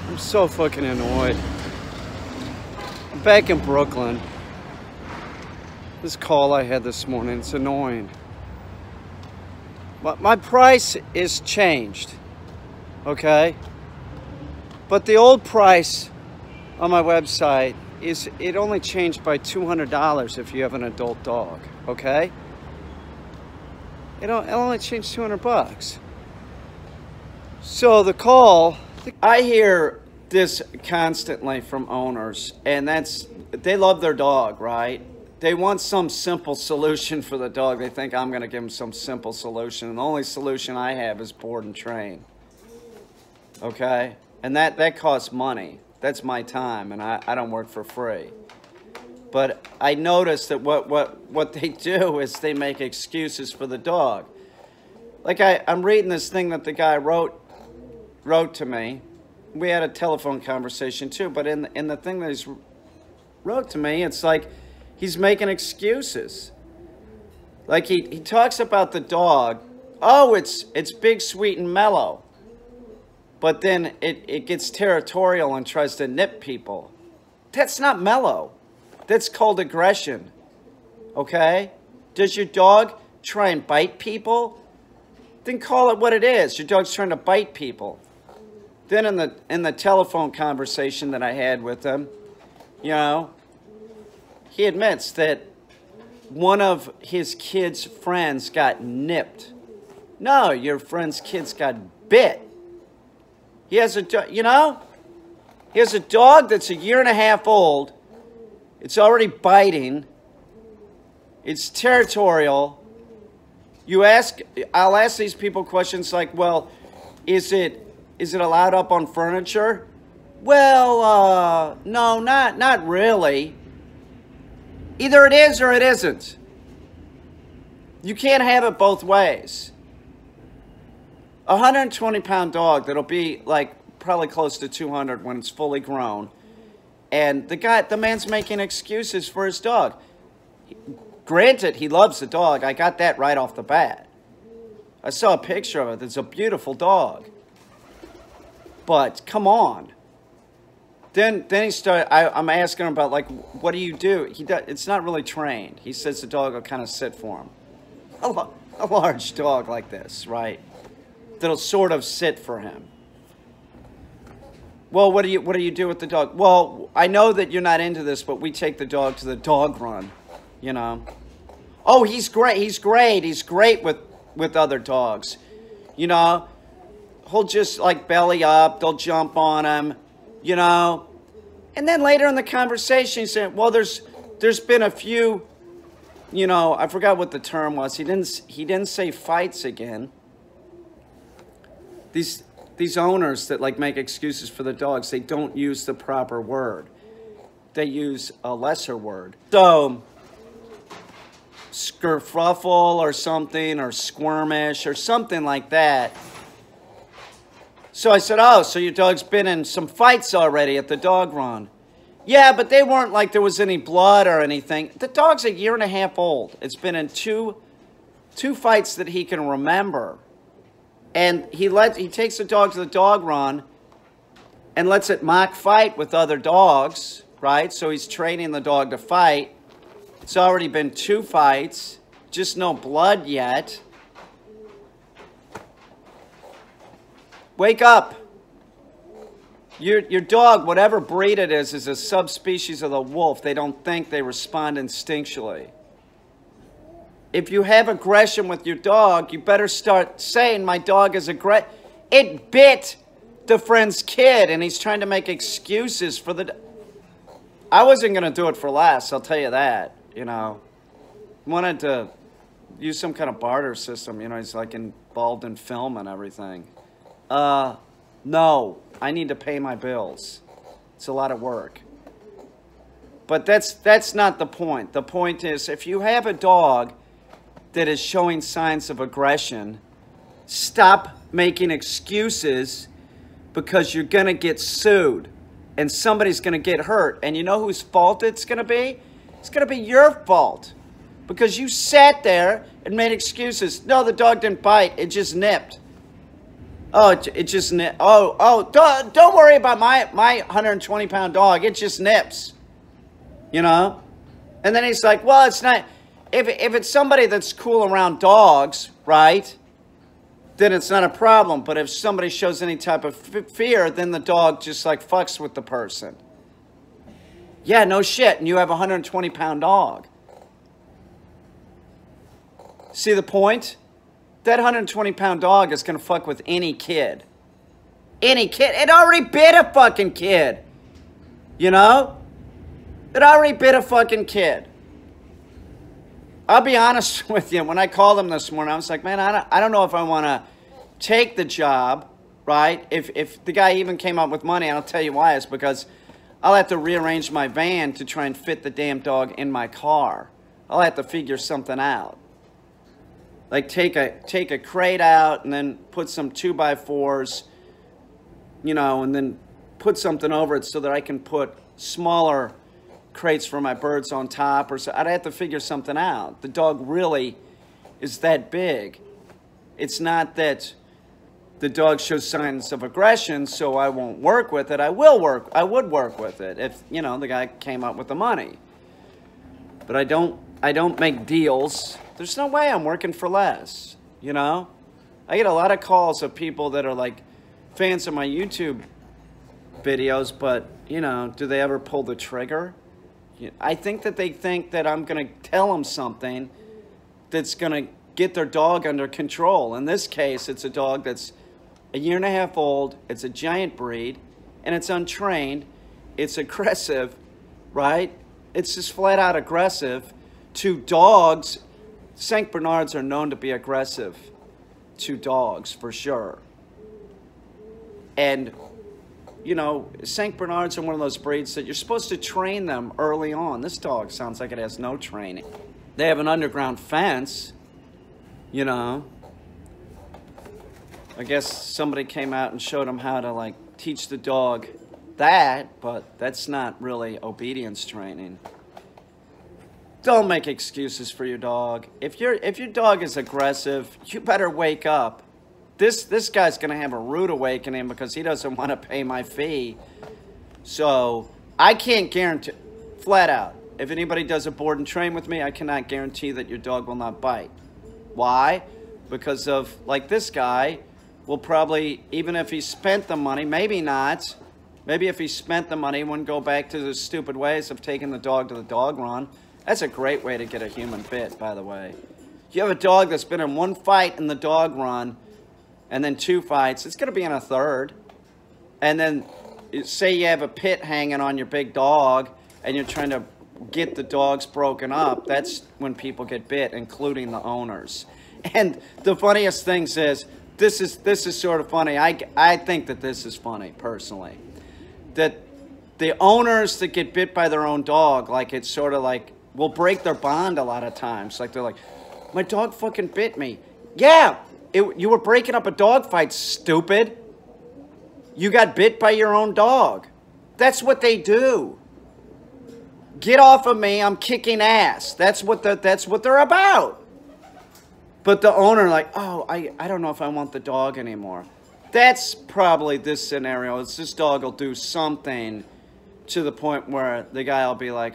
I'm so fucking annoyed. I'm back in Brooklyn. This call I had this morning, it's annoying. But my price is changed, okay? But the old price on my website is, it only changed by $200 if you have an adult dog, okay? It only changed 200 bucks. So the call, I hear this constantly from owners, and they love their dog, right? They want some simple solution for the dog. They think I'm going to give them some simple solution. And the only solution I have is board and train. Okay? And that costs money. That's my time, and I don't work for free. But I noticed that what they do is they make excuses for the dog. Like I'm reading this thing that the guy wrote to me. We had a telephone conversation too, but in the thing that he wrote to me, it's like he's making excuses. Like he talks about the dog. Oh, it's big, sweet, and mellow. But then it gets territorial and tries to nip people. That's not mellow. That's called aggression. Okay? Does your dog try and bite people? Then call it what it is. Your dog's trying to bite people. Then in the telephone conversation that I had with him, you know, he admits that one of his kid's friends got nipped. No, your friend's kids got bit. He has he has a dog that's 1.5 years old. It's already biting. It's territorial. I'll ask these people questions like, well, is it allowed up on furniture? Well, no, not really. Either it is or it isn't. You can't have it both ways. A 120-pound dog that'll be like probably close to 200 when it's fully grown, and the man's making excuses for his dog. Granted, he loves the dog. I got that right off the bat. I saw a picture of it. It's a beautiful dog. But come on. Then he started. I'm asking him about, like, what do you do? It's not really trained. He says the dog will kind of sit for him. A large dog like this, right? That'll sort of sit for him. Well, what do you do with the dog? Well, I know that you're not into this, but we take the dog to the dog run, you know. Oh, he's great. He's great. He's great with other dogs, you know. He'll just like belly up. They'll jump on him, you know. And then later in the conversation, he said, well, there's been a few, you know, I forgot what the term was. He didn't say fights again. These owners that like make excuses for the dogs, they don't use the proper word. They use a lesser word. So skerfruffle or something, or squirmish or something like that. So I said, oh, so your dog's been in some fights already at the dog run. Yeah, but they weren't like there was any blood or anything. The dog's 1.5 years old. It's been in two fights that he can remember. And he takes the dog to the dog run and lets it mock fight with other dogs, right? So he's training the dog to fight. It's already been 2 fights, just no blood yet. Wake up. Your dog, whatever breed it is a subspecies of the wolf. They don't think, they respond instinctually. If you have aggression with your dog, you better start saying, my dog is aggressive. It bit the friend's kid, and he's trying to make excuses for the... I wasn't going to do it for less, I'll tell you that, you know. Wanted to use some kind of barter system, you know, he's like involved in film and everything. No, I need to pay my bills. It's a lot of work. But that's not the point. The point is, if you have a dog that is showing signs of aggression, stop making excuses, because you're going to get sued and somebody's going to get hurt. And you know whose fault it's going to be? It's going to be your fault, because you sat there and made excuses. No, the dog didn't bite. It just nipped. Oh, it just don't worry about my 120-pound dog. It just nips, you know? And then he's like, well, it's not, if it's somebody that's cool around dogs, right, then it's not a problem. But if somebody shows any type of fear, then the dog just like fucks with the person. Yeah, no shit. And you have a 120-pound dog. See the point? That 120-pound dog is going to fuck with any kid. Any kid. It already bit a fucking kid. You know? It already bit a fucking kid. I'll be honest with you. When I called him this morning, I was like, man, I don't know if I want to take the job, right? If the guy even came up with money, and I'll tell you why. It's because I'll have to rearrange my van to try and fit the damn dog in my car. I'll have to figure something out. Like take a crate out and then put some 2x4s, you know, and then put something over it so that I can put smaller crates for my birds on top, or so. I'd have to figure something out. The dog really is that big. It's not that the dog shows signs of aggression, so I won't work with it. I would work with it if, you know, the guy came up with the money. But I don't make deals. There's no way I'm working for less, you know? I get a lot of calls of people that are like fans of my YouTube videos, but, you know, do they ever pull the trigger? I think that they think that I'm going to tell them something that's going to get their dog under control. In this case, it's a dog that's a 1.5 years old. It's a giant breed, and it's untrained. It's aggressive, right? It's just flat out aggressive to dogs. St. Bernards are known to be aggressive to dogs, for sure. And, you know, St. Bernards are one of those breeds that you're supposed to train them early on. This dog sounds like it has no training. They have an underground fence, you know. I guess somebody came out and showed them how to, like, teach the dog that, but that's not really obedience training. Don't make excuses for your dog. If your dog is aggressive, you better wake up. This guy's going to have a rude awakening because he doesn't want to pay my fee. So I can't guarantee, flat out, if anybody does a board and train with me, I cannot guarantee that your dog will not bite. Why? Because of, like, this guy will probably, even if he spent the money, maybe not. Maybe if he spent the money, he wouldn't go back to the stupid ways of taking the dog to the dog run. That's a great way to get a human bit, by the way. You have a dog that's been in 1 fight in the dog run, and then 2 fights, it's going to be in a 3rd. And then say you have a pit hanging on your big dog, and you're trying to get the dogs broken up. That's when people get bit, including the owners. And the funniest thing is, this is sort of funny. I think that this is funny, personally. That the owners that get bit by their own dog, like, it's sort of like, will break their bond a lot of times. Like, they're like, my dog fucking bit me. Yeah, you were breaking up a dog fight, stupid. You got bit by your own dog. That's what they do. Get off of me, I'm kicking ass. That's what they're about. But the owner, like, oh, I don't know if I want the dog anymore. That's probably this scenario. It's this dog will do something to the point where the guy will be like,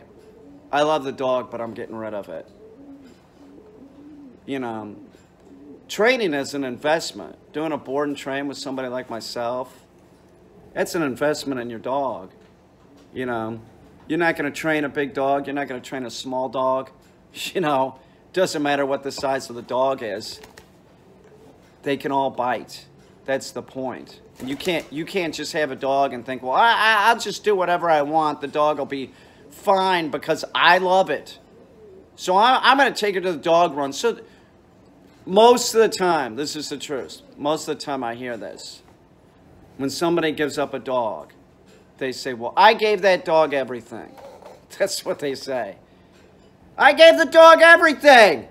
I love the dog, but I'm getting rid of it. You know, training is an investment. Doing a board and train with somebody like myself, that's an investment in your dog. You know, you're not going to train a big dog. You're not going to train a small dog. You know, doesn't matter what the size of the dog is. They can all bite. That's the point. And you can't just have a dog and think, well, I'll just do whatever I want. The dog will be fine because I love it. So I'm going to take her to the dog run. So most of the time, this is the truth. Most of the time I hear this. When somebody gives up a dog, they say, well, I gave that dog everything. That's what they say. I gave the dog everything.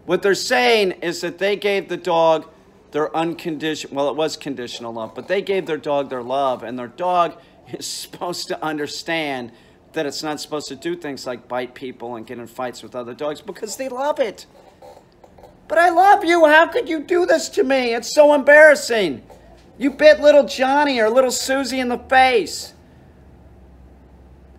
What they're saying is that they gave the dog their unconditional, well, it was conditional love, but they gave their dog their love, and their dog is supposed to understand that it's not supposed to do things like bite people and get in fights with other dogs because they love it. But I love you. How could you do this to me? It's so embarrassing. You bit little Johnny or little Susie in the face.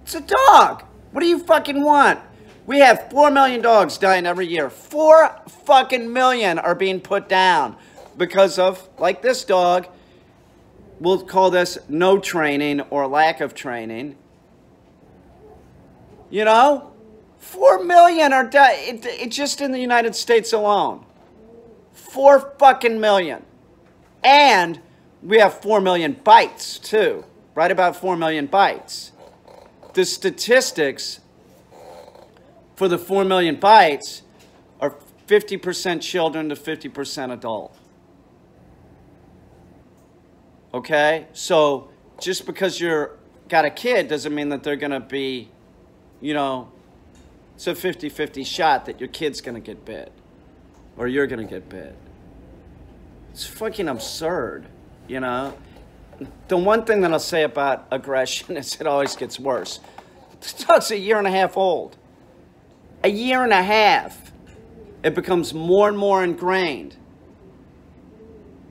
It's a dog. What do you fucking want? We have 4 million dogs dying every year. 4 fucking million are being put down because of, like this dog, we'll call this no training or lack of training. You know? 4 million are dying. It's just in the United States alone. 4 fucking million. And we have 4 million bites, too. Right about 4 million bites. The statistics for the 4 million bites are 50% children to 50% adult. Okay? So, just because you're got a kid doesn't mean that they're going to be, you know, it's a 50-50 shot that your kid's going to get bit. Or you're going to get bit. It's fucking absurd, you know? The one thing that I'll say about aggression is it always gets worse. This dog's 1.5 years old. 1.5 years. It becomes more and more ingrained.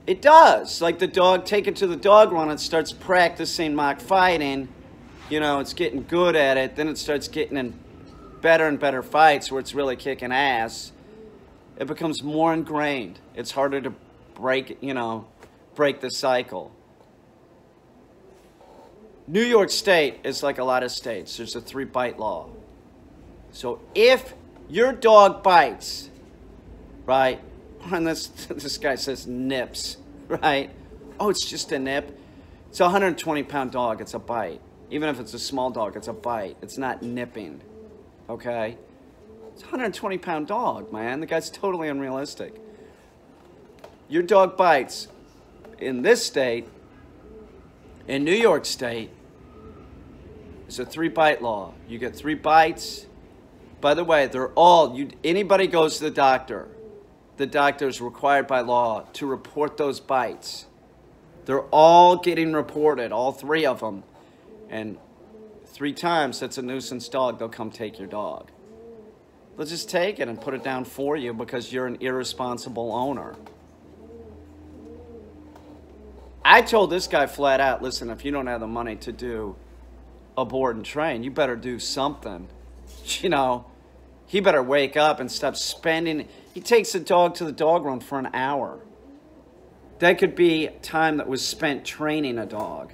It does. Like the dog, take it to the dog run, it starts practicing mock fighting. You know, it's getting good at it. Then it starts getting in better and better fights where it's really kicking ass. It becomes more ingrained. It's harder to break, you know, break the cycle. New York State is like a lot of states. There's a 3-bite law. So if your dog bites, right, and this guy says nips, right? Oh, it's just a nip. It's a 120-pound dog. It's a bite. Even if it's a small dog, it's a bite. It's not nipping, okay? It's a 120-pound dog, man. The guy's totally unrealistic. Your dog bites in this state, in New York State, it's a 3-bite law. You get 3 bites. By the way, they're all, anybody goes to the doctor is required by law to report those bites. They're all getting reported, all 3 of them. And 3 times, that's a nuisance dog, they'll come take your dog. They'll just take it and put it down for you because you're an irresponsible owner. I told this guy flat out, listen, if you don't have the money to do a board and train, you better do something. You know, he better wake up and stop spending. He takes the dog to the dog run for an hour. That could be time that was spent training a dog.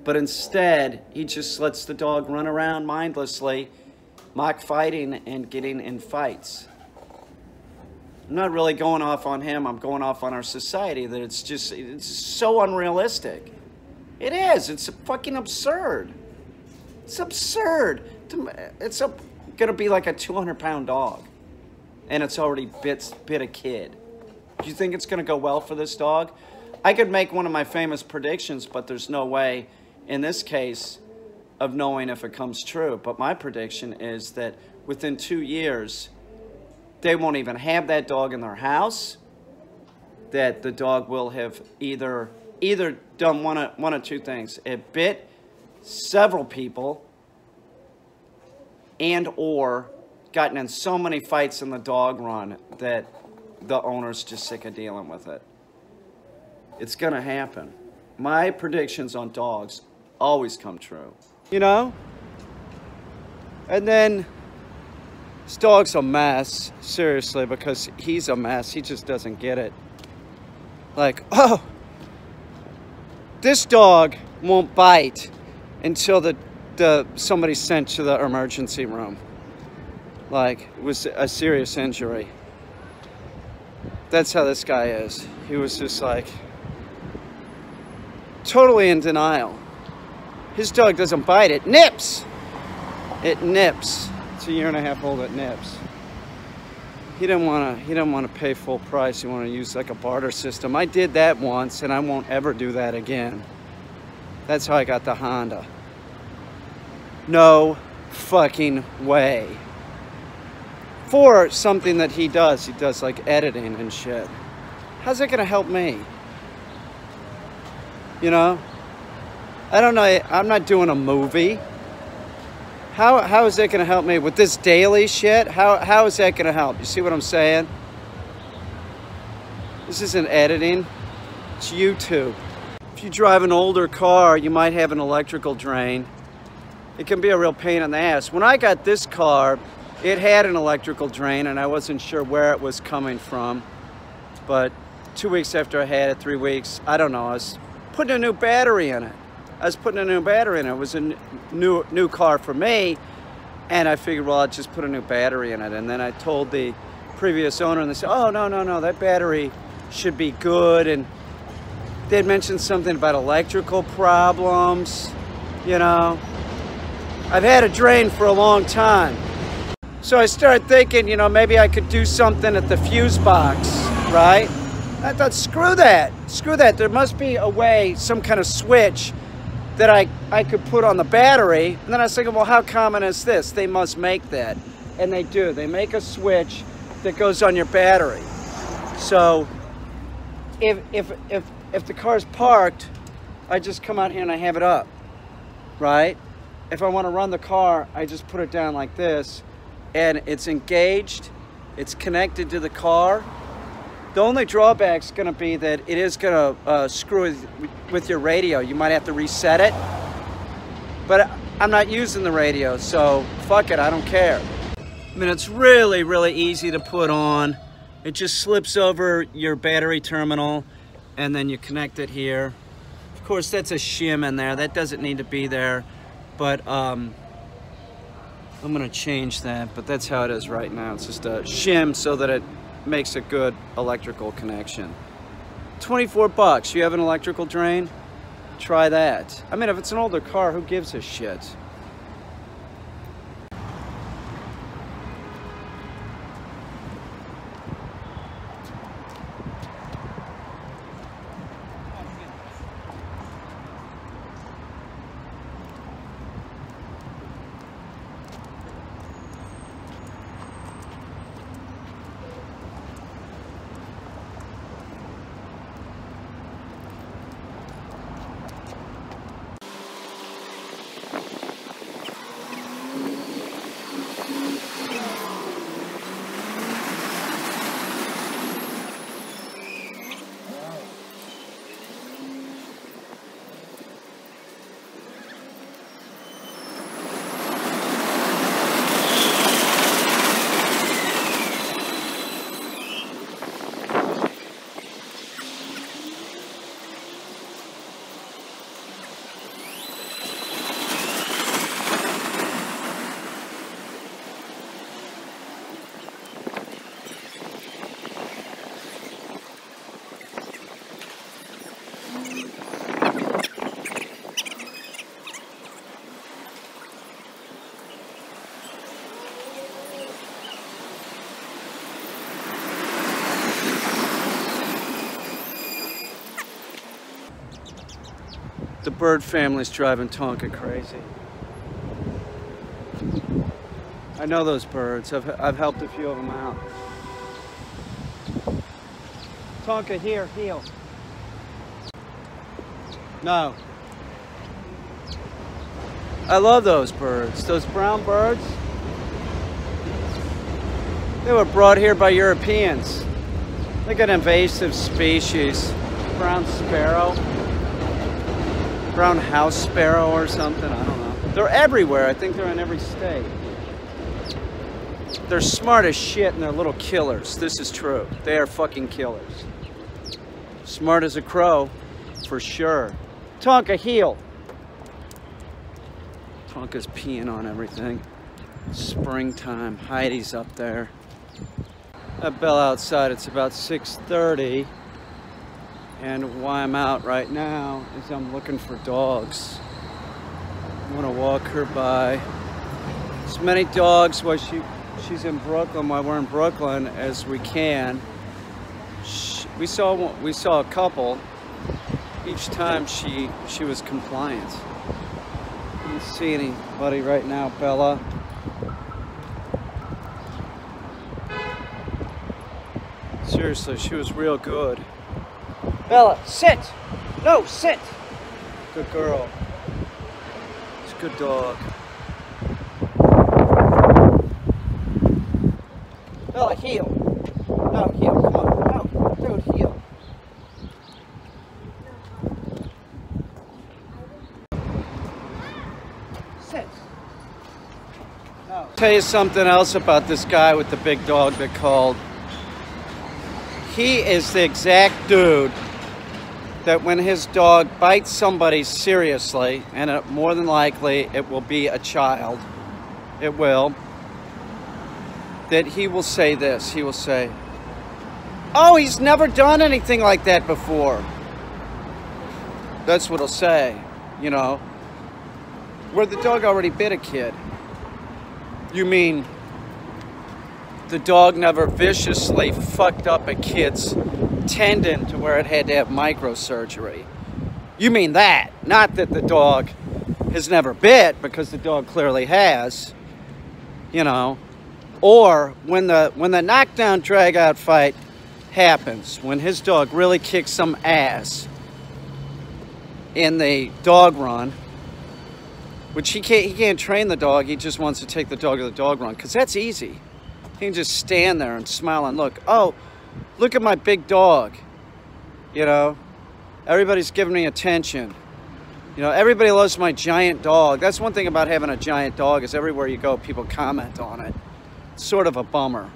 But instead, he just lets the dog run around mindlessly, mock fighting and getting in fights. I'm not really going off on him. I'm going off on our society that it's so unrealistic. It is. It's fucking absurd. It's absurd. It's going to be like a 200-pound dog. And it's already bit a kid. Do you think it's going to go well for this dog? I could make one of my famous predictions, but there's no way in this case of knowing if it comes true. But my prediction is that within 2 years, they won't even have that dog in their house, that the dog will have either done one of 2 things. It bit several people and or gotten in so many fights in the dog run that the owner's just sick of dealing with it. It's going to happen. My predictions on dogs always come true. You know? And then this dog's a mess, seriously, because he's a mess. He just doesn't get it. Like, oh, this dog won't bite until somebody's sent to the emergency room. Like, it was a serious injury. That's how this guy is. He was just like, totally in denial. His dog doesn't bite, it nips. It nips. It's 1.5 years old, it nips. He didn't want to pay full price. He wanted to use like a barter system. I did that once, and I won't ever do that again. That's how I got the Honda. No fucking way. For something that he does like editing and shit. How's that gonna help me? You know? I don't know, I'm not doing a movie. How is that gonna help me with this daily shit? How is that gonna help? You see what I'm saying? This isn't editing, it's YouTube. if you drive an older car, you might have an electrical drain. It can be a real pain in the ass. When I got this car, it had an electrical drain and I wasn't sure where it was coming from. But 2 weeks after I had it, 3 weeks, I don't know, I was putting a new battery in it. It was a new car for me, and I figured, well, I'll just put a new battery in it. And then I told the previous owner, and they said, oh, no, that battery should be good. And they'd mentioned something about electrical problems, you know. I've had a drain for a long time. So I started thinking, you know, maybe I could do something at the fuse box, right? I thought, screw that. There must be a way, some kind of switch that I could put on the battery. And then I was thinking, well, how common is this? They must make that. And they do. They make a switch that goes on your battery. So if the car's parked, I just come out here and I have it up, right? If I want to run the car, I just put it down like this, and it's engaged, it's connected to the car. The only drawback's going to be that it is going to screw with your radio. You might have to reset it, but I'm not using the radio, so fuck it, I don't care. I mean, it's really, really easy to put on. It just slips over your battery terminal, and then you connect it here. Of course, that's a shim in there. That doesn't need to be there, but I'm going to change that, but that's how it is right now. It's just a shim so that it makes a good electrical connection. 24 bucks. You have an electrical drain? Try that. I mean, if it's an older car, who gives a shit? The bird family's driving Tonka crazy. I know those birds. I've helped a few of them out. Tonka, here, heel. No. I love those birds. Those brown birds. They were brought here by Europeans. Like an invasive species. Brown sparrow. Brown house sparrow or something, I don't know. They're everywhere. I think they're in every state. They're smart as shit and they're little killers. This is true. They are fucking killers. Smart as a crow, for sure. Tonka, heel. Tonka's peeing on everything. Springtime. Heidi's up there. That bell outside, it's about 6:30. And why I'm out right now is I'm looking for dogs. I want to walk her by as many dogs while she's in Brooklyn, while we're in Brooklyn, as we can. We saw a couple. Each time she was compliant. I don't see anybody right now, Bella. Seriously, she was real good. Bella, sit! No, sit! Good girl. It's a good dog. Bella, heel. No, heel, come on. No, dude, heel. Sit. No. Tell you something else about this guy with the big dog that called. He is the exact dude that when his dog bites somebody seriously, and more than likely it will be a child, it will, that he will say this. He will say, "Oh, he's never done anything like that before." That's what he'll say, you know. Where the dog already bit a kid. You mean the dog never viciously fucked up a kid's tendon to where it had to have microsurgery. You mean that, not that the dog has never bit, because the dog clearly has, you know. Or when the knockdown drag out fight happens, when his dog really kicks some ass in the dog run, which he can't train the dog, he just wants to take the dog to the dog run, because that's easy. He can just stand there and smile and look. Oh, look at my big dog. You know, everybody's giving me attention. You know, everybody loves my giant dog. That's one thing about having a giant dog, is everywhere you go, people comment on it. It's sort of a bummer.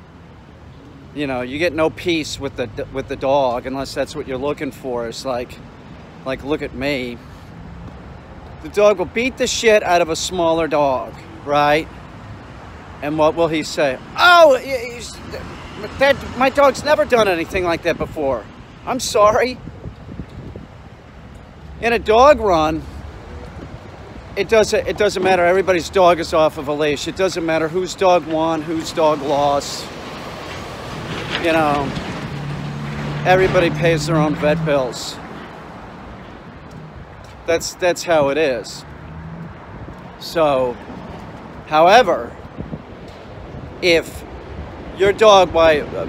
You know, you get no peace with the dog unless that's what you're looking for. It's like look at me. The dog will beat the shit out of a smaller dog, right? And what will he say? "Oh, my dog's never done anything like that before." I'm sorry. In a dog run, it doesn't matter. Everybody's dog is off of a leash. It doesn't matter whose dog won, whose dog lost. You know, everybody pays their own vet bills. That's how it is. So, however, if your dog,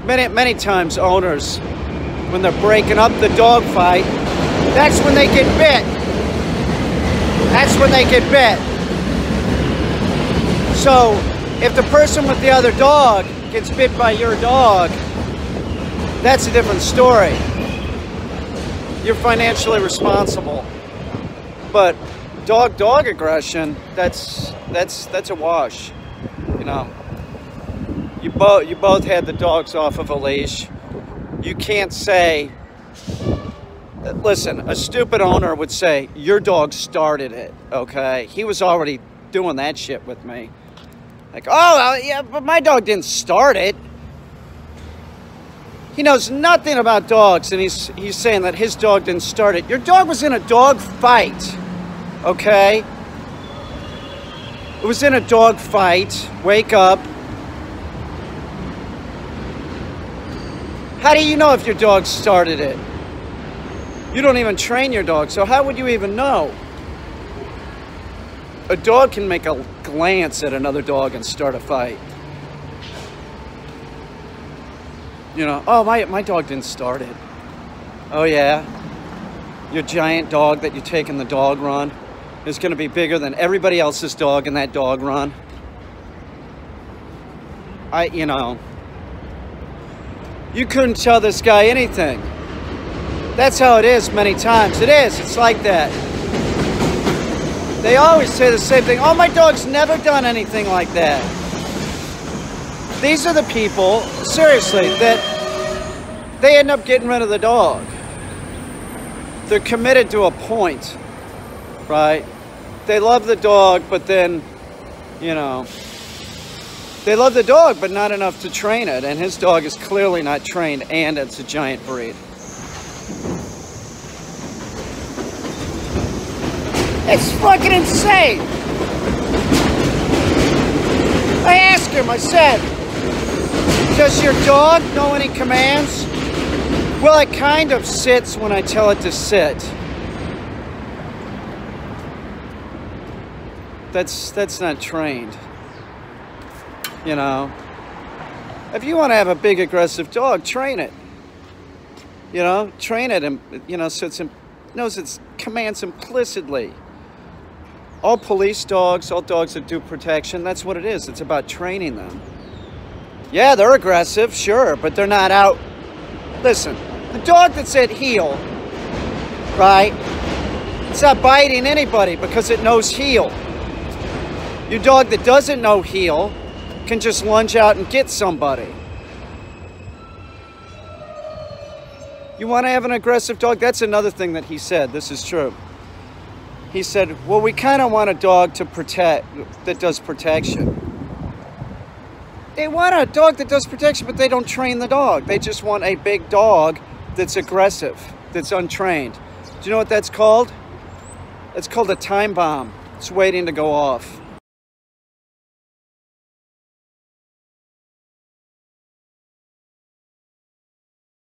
many times owners, when they're breaking up the dog fight, that's when they get bit. That's when they get bit. So, if the person with the other dog gets bit by your dog, that's a different story. You're financially responsible. But dog aggression, that's a wash. You know. You both had the dogs off of a leash. You can't say, listen, a stupid owner would say, "Your dog started it," okay? He was already doing that shit with me. Like, "Oh, yeah, but my dog didn't start it." He knows nothing about dogs, and he's saying that his dog didn't start it. Your dog was in a dog fight, okay? It was in a dog fight. Wake up. How do you know if your dog started it? You don't even train your dog, so how would you even know? A dog can make a glance at another dog and start a fight. You know, "Oh, my dog didn't start it." Oh yeah? Your giant dog that you take in the dog run is going to be bigger than everybody else's dog in that dog run. You know, you couldn't tell this guy anything. That's how it is many times. It is. It's like that. They always say the same thing. "Oh, my dog's never done anything like that." These are the people, seriously, that they end up getting rid of the dog. They're committed to a point, right? They love the dog, but then, you know, they love the dog, but not enough to train it. And his dog is clearly not trained, and it's a giant breed. It's fucking insane. I asked him, I said, "Does your dog know any commands?" "Well, it kind of sits when I tell it to sit." That's not trained. You know, if you want to have a big aggressive dog, train it. You know, train it, and you know, so it knows its commands implicitly. All police dogs, all dogs that do protection, that's what it is. It's about training them. Yeah, they're aggressive, sure, but they're not out. Listen, the dog that's at heel, right? It's not biting anybody because it knows heel. Your dog that doesn't know heel can just lunge out and get somebody. You want to have an aggressive dog? That's another thing that he said. This is true. He said, well, we kind of want a dog to protect, that does protection. They want a dog that does protection, but they don't train the dog. They just want a big dog that's aggressive, that's untrained. Do you know what that's called? It's called a time bomb. It's waiting to go off.